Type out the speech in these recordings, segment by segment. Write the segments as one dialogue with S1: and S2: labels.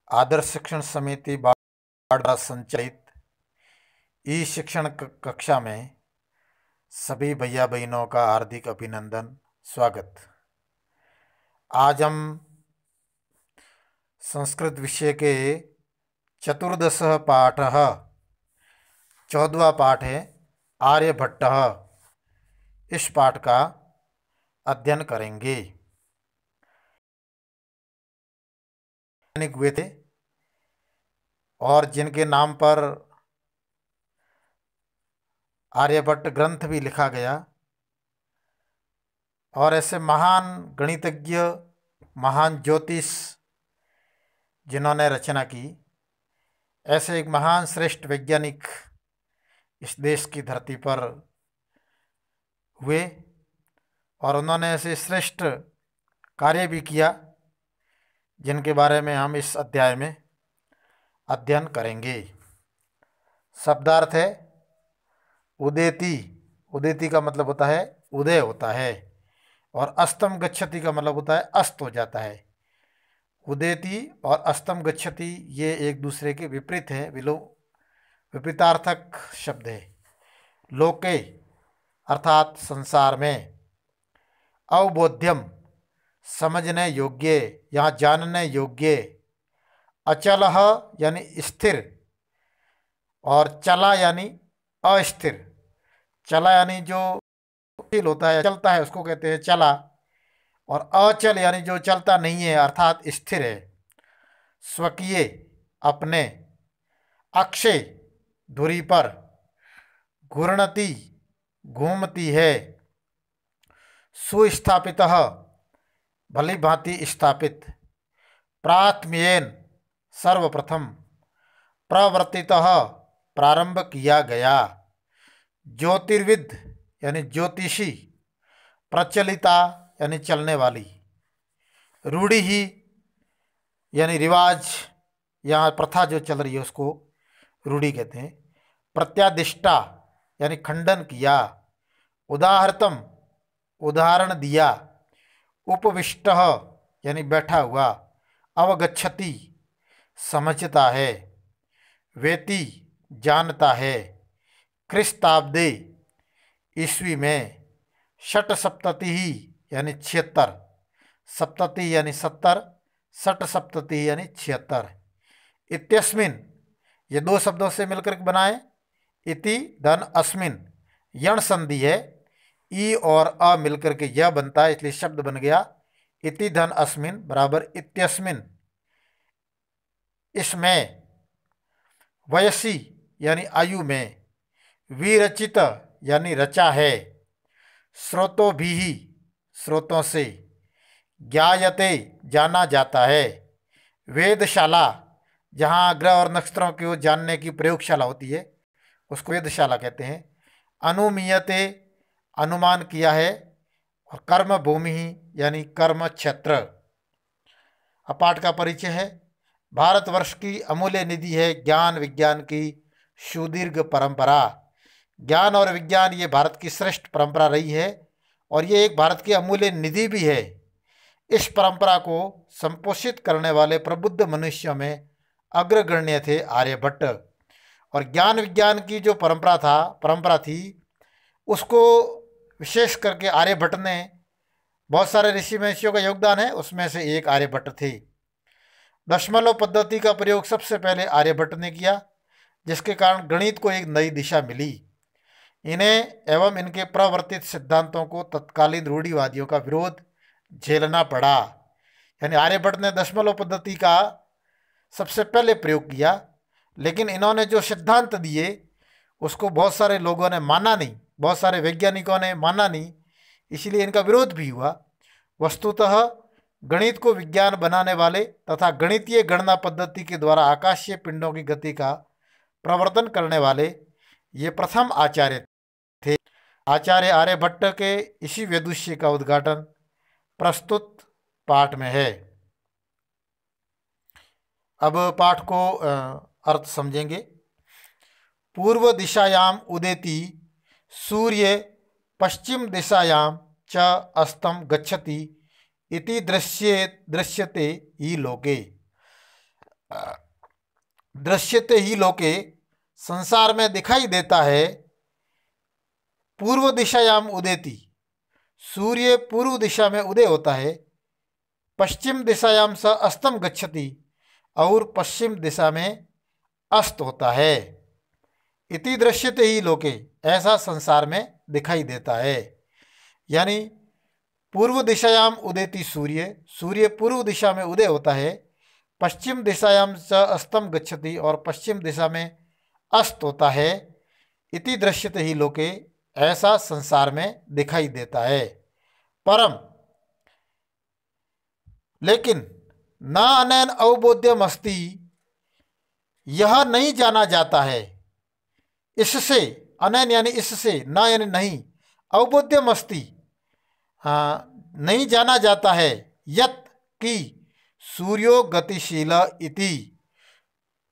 S1: आदर्श शिक्षण समिति द्वारा संचालित ई शिक्षण कक्षा में सभी भैया बहनों का हार्दिक अभिनंदन, स्वागत। आज हम संस्कृत विषय के चतुर्दश पाठ 14वां पाठ है आर्यभट्ट। इस पाठ का अध्ययन करेंगे। हुए थे और जिनके नाम पर आर्यभट्ट ग्रंथ भी लिखा गया, और ऐसे महान गणितज्ञ, महान ज्योतिष जिन्होंने रचना की, ऐसे एक महान श्रेष्ठ वैज्ञानिक इस देश की धरती पर हुए और उन्होंने ऐसे श्रेष्ठ कार्य भी किया जिनके बारे में हम इस अध्याय में अध्ययन करेंगे। शब्दार्थ है उदेति। उदेति का मतलब होता है उदय होता है, और अस्तम गच्छति का मतलब होता है अस्त हो जाता है। उदेति और अस्तम गच्छति ये एक दूसरे के विपरीत है, विपरीतार्थक शब्द है। लोके अर्थात संसार में, अवबोध्यम समझने योग्य, यहाँ जानने योग्य, अचलह यानी स्थिर, और चला यानी अस्थिर। चला यानी जो होता है, चलता है, उसको कहते हैं चला, और अचल यानी जो चलता नहीं है अर्थात स्थिर है। स्वकीय अपने, अक्षय धुरी पर, घूर्णति घूमती है, सुस्थापितः भली भांति स्थापित, प्राथम्येन सर्वप्रथम, प्रवर्तितः प्रारंभ किया गया, ज्योतिर्विद यानी ज्योतिषी, प्रचलिता यानी चलने वाली, रूढ़ि ही यानी रिवाज, यहाँ प्रथा जो चल रही है उसको रूढ़ि कहते हैं, प्रत्यादिष्टा यानी खंडन किया, उदाहर्तम उदाहरण दिया, उपविष्टः यानी बैठा हुआ, अवगच्छति समझता है, वेति जानता है, क्रिस्ताब्दे ईस्वी में, षट सप्तति ही यानी 76, सप्तति यानी 70, षट सप्तति यानी 76। इत्यस्मिन ये दो शब्दों से मिलकर के बनाए, इति धन अस्मिन, यण संधि है, ई और अ मिलकर के यह बनता है, इसलिए शब्द बन गया इति धन अस्मिन बराबर इत्यस्मिन। इसमें वयसी यानी आयु में, विरचित यानी रचा है, स्रोतों भी ही स्रोतों से, ज्ञायते जाना जाता है, वेदशाला जहाँ ग्रह और नक्षत्रों को जानने की प्रयोगशाला होती है उसको वेदशाला कहते हैं, अनुमीयते अनुमान किया है, और कर्म भूमि यानी कर्म क्षेत्र। पाठ का परिचय है। भारतवर्ष की अमूल्य निधि है ज्ञान विज्ञान की सुदीर्घ परंपरा। ज्ञान और विज्ञान ये भारत की श्रेष्ठ परंपरा रही है, और ये एक भारत की अमूल्य निधि भी है। इस परंपरा को संपोषित करने वाले प्रबुद्ध मनुष्यों में अग्रगण्य थे आर्यभट्ट। और ज्ञान विज्ञान की जो परंपरा थी उसको विशेष करके आर्यभट्ट ने, बहुत सारे ऋषि महर्षियों का योगदान है, उसमें से एक आर्यभट्ट थे। दशमलव पद्धति का प्रयोग सबसे पहले आर्यभट्ट ने किया, जिसके कारण गणित को एक नई दिशा मिली। इन्हें एवं इनके प्रवर्तित सिद्धांतों को तत्कालीन रूढ़िवादियों का विरोध झेलना पड़ा। यानी आर्यभट्ट ने दशमलव पद्धति का सबसे पहले प्रयोग किया, लेकिन इन्होंने जो सिद्धांत दिए उसको बहुत सारे लोगों ने माना नहीं, बहुत सारे वैज्ञानिकों ने माना नहीं, इसलिए इनका विरोध भी हुआ। वस्तुतः गणित को विज्ञान बनाने वाले तथा गणितीय गणना पद्धति के द्वारा आकाशीय पिंडों की गति का प्रवर्तन करने वाले ये प्रथम आचार्य थे। आचार्य आर्यभट्ट के इसी वेदुष्य का उद्घाटन प्रस्तुत पाठ में है। अब पाठ को अर्थ समझेंगे। पूर्व दिशायाम उदेति सूर्य, पश्चिम दिशायां च अस्तम गच्छति इति दृश्यते ही लोके। दृश्यते ही लोके, संसार में दिखाई देता है। पूर्व दिशायाम उदेति, सूर्य पूर्व दिशा में उदय होता है। पश्चिम दिशायाम स अस्तम गच्छति, और पश्चिम दिशा में अस्त होता है। इति दृश्यते ही लोके, ऐसा संसार में दिखाई देता है। यानी पूर्व दिशायाम उदेति सूर्य, सूर्य पूर्व दिशा में उदय होता है। पश्चिम दिशायाम च अस्तम गच्छति, और पश्चिम दिशा में अस्त होता है। इति दृश्यते ही लोके, ऐसा संसार में दिखाई देता है। परम, लेकिन न अनैन अवबोध्यम अस्ति, यह नहीं जाना जाता है इससे। अनैन यानी इससे, न यानी नहीं, अवबोध्यम अस्ति नहीं जाना जाता है। यत कि सूर्यो गतिशील इति,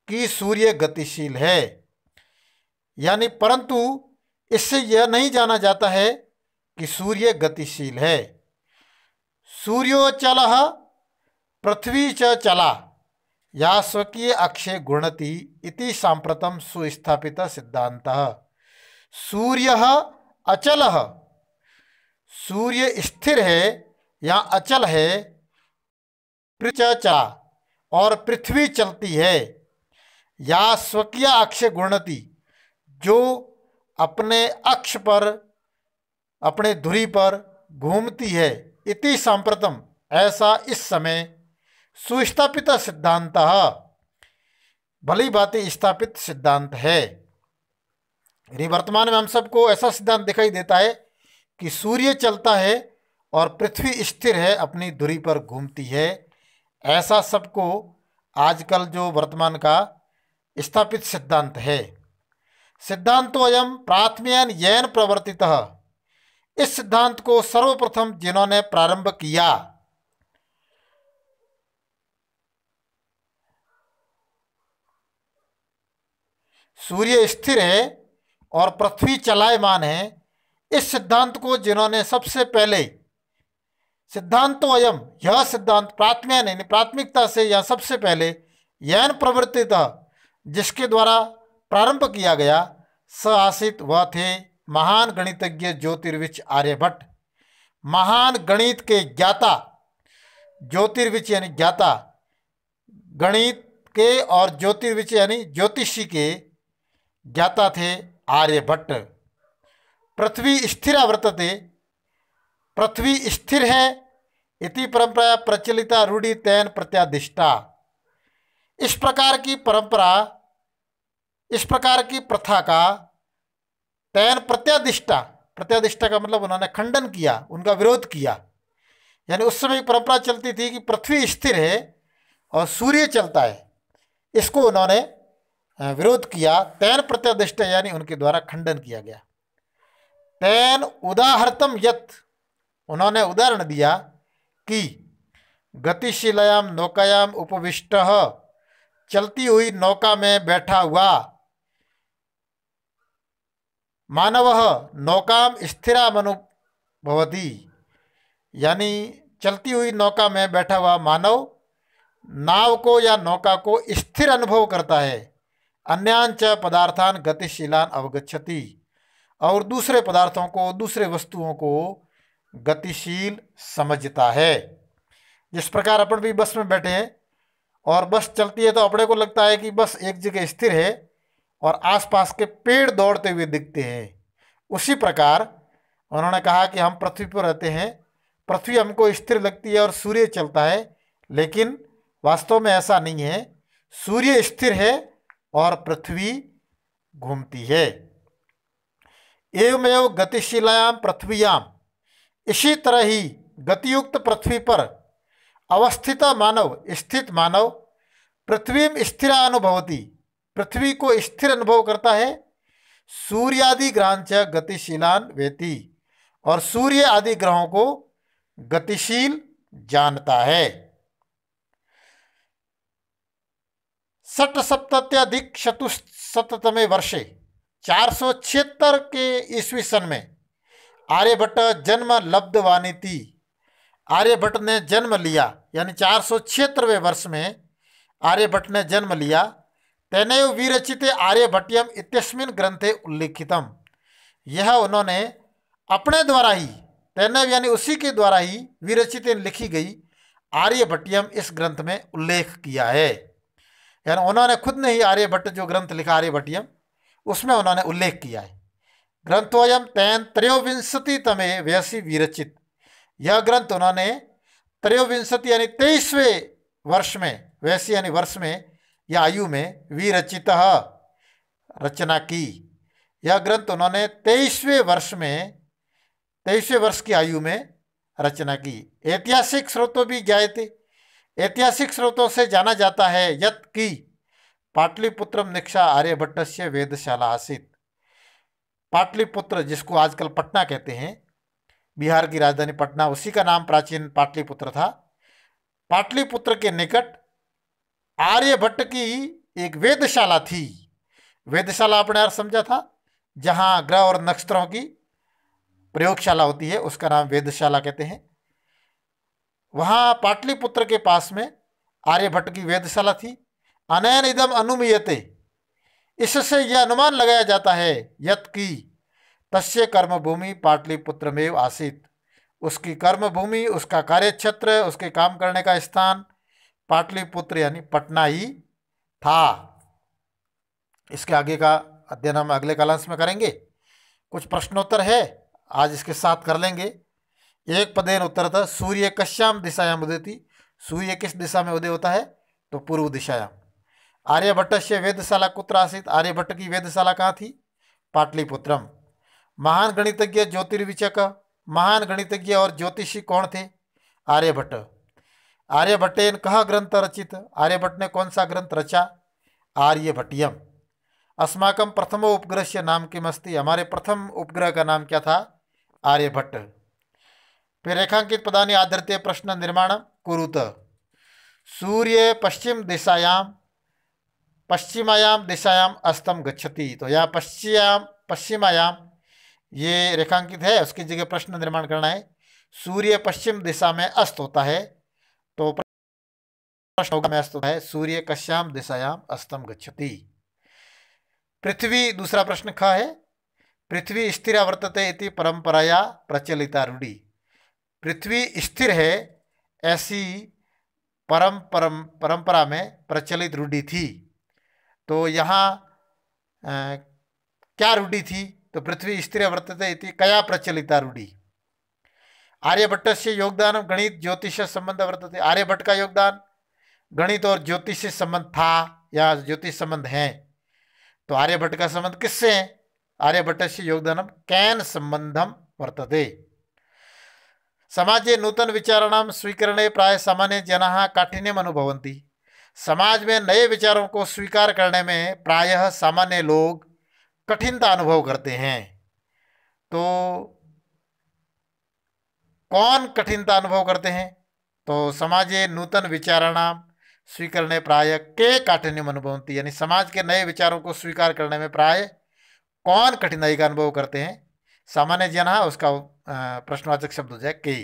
S1: कि सूर्य गतिशील है। यानी परंतु इससे यह नहीं जाना जाता है कि सूर्य गतिशील है। सूर्योचल पृथ्वी च चला, या स्वकीय अक्षय गुणति इति सांप्रतम सुस्थापित सिद्धांत। सूर्य अचल, सूर्य स्थिर है या अचल है। पृथ्वी चला, और पृथ्वी चलती है। या स्वकीय अक्षय गुणति, जो अपने अक्ष पर, अपने धुरी पर घूमती है। इति सांप्रतम, ऐसा इस समय सुस्थापित सिद्धांत, भली भांति स्थापित सिद्धांत है। यानी वर्तमान में हम सबको ऐसा सिद्धांत दिखाई देता है कि सूर्य चलता है और पृथ्वी स्थिर है, अपनी धुरी पर घूमती है। ऐसा सबको आजकल जो वर्तमान का स्थापित सिद्धांत है। सिद्धांतो अयम प्राथम्यन येन प्रवर्तितः, इस सिद्धांत को सर्वप्रथम जिन्होंने प्रारंभ किया, सूर्य स्थिर है और पृथ्वी चलायमान है, इस सिद्धांत को जिन्होंने सबसे पहले, सिद्धांतो अयम, यह सिद्धांत प्राथम्यन यानी प्राथमिकता से या सबसे पहले, येन प्रवर्तितः जिसके द्वारा प्रारंभ किया गया, स आसित वह थे महान गणितज्ञ ज्योतिर्विच आर्यभट्ट। महान गणित के ज्ञाता, ज्योतिर्विच यानी ज्ञाता, गणित के और ज्योतिर्विच यानी ज्योतिषी के ज्ञाता थे आर्यभट्ट। पृथ्वी स्थिरा वर्तते, पृथ्वी स्थिर है। इति परंपरा प्रचलिता रूढ़ि तेन प्रत्यादिष्टा, इस प्रकार की परंपरा, इस प्रकार की प्रथा का तेन प्रत्यादिष्टा, प्रत्यादिष्टा का मतलब उन्होंने खंडन किया, उनका विरोध किया। यानी उस समय परंपरा चलती थी कि पृथ्वी स्थिर है और सूर्य चलता है, इसको उन्होंने विरोध किया। तेन प्रत्यादिष्टा यानी उनके द्वारा खंडन किया गया। तेन उदाहर्तम यत, उन्होंने उदाहरण दिया कि गतिशीलायाम नौकायाम उपविष्टः, चलती हुई नौका में बैठा हुआ, मानवः नौकाम स्थिरामनुभवति, यानी चलती हुई नौका में बैठा हुआ मानव नाव को या नौका को स्थिर अनुभव करता है। अन्यांच पदार्थान गतिशीलान अवगच्छति, और दूसरे पदार्थों को, दूसरे वस्तुओं को गतिशील समझता है। जिस प्रकार अपन भी बस में बैठे हैं और बस चलती है तो अपने को लगता है कि बस एक जगह स्थिर है और आसपास के पेड़ दौड़ते हुए दिखते हैं। उसी प्रकार उन्होंने कहा कि हम पृथ्वी पर रहते हैं, पृथ्वी हमको स्थिर लगती है और सूर्य चलता है, लेकिन वास्तव में ऐसा नहीं है। सूर्य स्थिर है और पृथ्वी घूमती है। एवमेव गतिशीलायाम पृथ्वीयाम, इसी तरह ही गतियुक्त पृथ्वी पर अवस्थित मानव, स्थित मानव, पृथ्वी में स्थिर अनुभवती, पृथ्वी को स्थिर अनुभव करता है। सूर्यादि ग्रहांच गतिशीलान वेति, और सूर्य आदि ग्रहों को गतिशील जानता है। 670 वर्षे 476 के ईस्वी सन में आर्यभट्ट जन्म लब्धवानिति, आर्यभट्ट ने जन्म लिया। यानी 476वें वर्ष में आर्यभट्ट ने जन्म लिया। तेनैव विरचिते आर्यभट्टयम इत्यस्मिन् ग्रंथे उल्लिखितम, यह उन्होंने अपने द्वारा ही, तेनैव यानी उसी के द्वारा ही, विरचिते लिखी गई आर्यभट्टयम इस ग्रंथ में उल्लेख किया है। यानी उन्होंने खुद ने ही आर्यभट्ट जो ग्रंथ लिखा आर्यभट्टयम, उसमें उन्होंने उल्लेख किया है। ग्रंथोयम त्रयोविंशतितमे वयसि विरचित, यह ग्रंथ उन्होंने त्रयोविंशति यानी 23वें वर्ष में, वयसी यानी वर्ष में या आयु में, विरचित रचना की। यह ग्रंथ उन्होंने 23वें वर्ष में, 23वें वर्ष की आयु में रचना की। ऐतिहासिक स्रोतों भी ज्ञायते, ऐतिहासिक स्रोतों से जाना जाता है यत् की पाटलिपुत्रम निक्षा आर्यभट्टस्य वेदशाला आसीत। पाटलिपुत्र, जिसको आजकल पटना कहते हैं, बिहार की राजधानी पटना, उसी का नाम प्राचीन पाटलिपुत्र था। पाटलिपुत्र के निकट आर्यभट्ट की एक वेदशाला थी। वेदशाला आपने अर्थ समझा था, जहाँ ग्रह और नक्षत्रों की प्रयोगशाला होती है, उसका नाम वेदशाला कहते हैं। वहाँ पाटलिपुत्र के पास में आर्यभट्ट की वेदशाला थी। अनैन इदम अनुमीयते, इससे यह अनुमान लगाया जाता है यत् की तस्य कर्मभूमि पाटलिपुत्रमेव आसीत, उसकी कर्मभूमि, उसका कार्यक्षेत्र, उसके काम करने का स्थान पाटलिपुत्र यानी पटना ही था। इसके आगे का अध्ययन हम अगले कालांश में करेंगे। कुछ प्रश्नोत्तर है, आज इसके साथ कर लेंगे। एक पदेन उत्तर था, सूर्य कश्याम दिशायाम उदेति, सूर्य किस दिशा में उदय होता है? तो पूर्व दिशायाम। आर्यभट्टस्य वेदशाला कुत्र आसीत्, आर्यभट्ट की वेदशाला कहाँ थी? पाटलिपुत्रम। महान गणितज्ञ ज्योतिर्विचक, महान गणितज्ञ और ज्योतिषी कौन थे? आर्यभट्ट। आर्यभट्टेन कह ग्रंथ रचित, आर्यभट्ट ने कौन सा ग्रंथ रचा? आर्यभट्टयम। अस्माकं प्रथमो उपग्रहस्य नाम किमस्ति, हमारे प्रथम उपग्रह का नाम क्या था? आर्यभट्ट। फिर रेखांकित पदानि आधृत्य प्रश्न निर्माण कुरुत। सूर्य पश्चिम दिशायाम, पश्चिमायाम दिशायाम अस्तम गच्छति, तो यहाँ पश्चिमायाम ये रेखांकित है, उसकी जगह प्रश्न निर्माण करना है। सूर्य पश्चिम दिशा में अस्त होता है, तो प्रश्न में अस्त होता है, सूर्य कश्याम दिशायाम अस्तम गच्छति। पृथ्वी, दूसरा प्रश्न ख है, पृथ्वी स्थिर वर्तते इति परंपराया प्रचलिता रूढ़ी, पृथ्वी स्थिर है ऐसी परंपरा में प्रचलित रूढ़ी थी। तो यहाँ क्या रूढ़ी थी? तो पृथ्वी स्थिर वर्तते इति कया प्रचलिता रूढ़ी। आर्यभट्ट से योगदान गणित ज्योतिष संबंध वर्तते, आर्यभट्ट का योगदान गणित और ज्योतिष से संबंध था या ज्योतिष संबंध है। तो आर्यभट्ट का संबंध किससे है? आर्यभट्ट से योगदान कैन संबंधम वर्तते। समाजे नूतन विचाराणाम स्वीकरणे प्राय सामान्य जनाः काठिन्यम अनुभवन्ति, समाज में नए विचारों को स्वीकार करने में प्रायः सामान्य लोग कठिनता अनुभव करते हैं। तो कौन कठिनता अनुभव करते हैं? तो समाजे नूतन विचाराणाम स्वीकरणे प्राय के काठिन्यम अनुभवन्ति, यानी समाज के नए विचारों को स्वीकार करने में प्राय कौन कठिनाई का अनुभव करते हैं? सामान्य जन, उसका प्रश्नवाचक शब्द हो जाए के।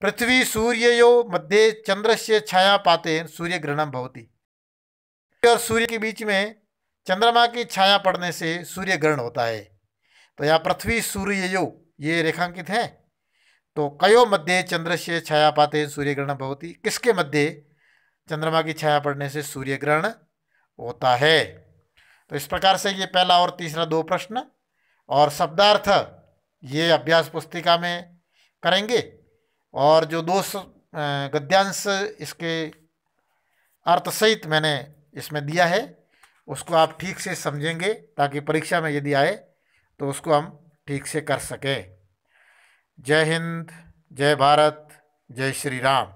S1: पृथ्वी सूर्ययो मध्य चंद्रस्य छाया पाते सूर्य ग्रहणम भवति, और सूर्य के बीच में चंद्रमा की छाया पड़ने से सूर्य ग्रहण होता है। तो यहाँ पृथ्वी सूर्ययो ये रेखांकित है, तो कयो मध्य चंद्रस्य छाया पाते सूर्य ग्रहण भवति, किसके मध्य चंद्रमा की छाया पड़ने से सूर्य ग्रहण होता है। तो इस प्रकार से ये पहला और तीसरा दो प्रश्न और शब्दार्थ ये अभ्यास पुस्तिका में करेंगे, और जो दो गद्यांश इसके अर्थ सहित मैंने इसमें दिया है उसको आप ठीक से समझेंगे, ताकि परीक्षा में यदि आए तो उसको हम ठीक से कर सकें। जय हिंद, जय भारत, जय श्री राम।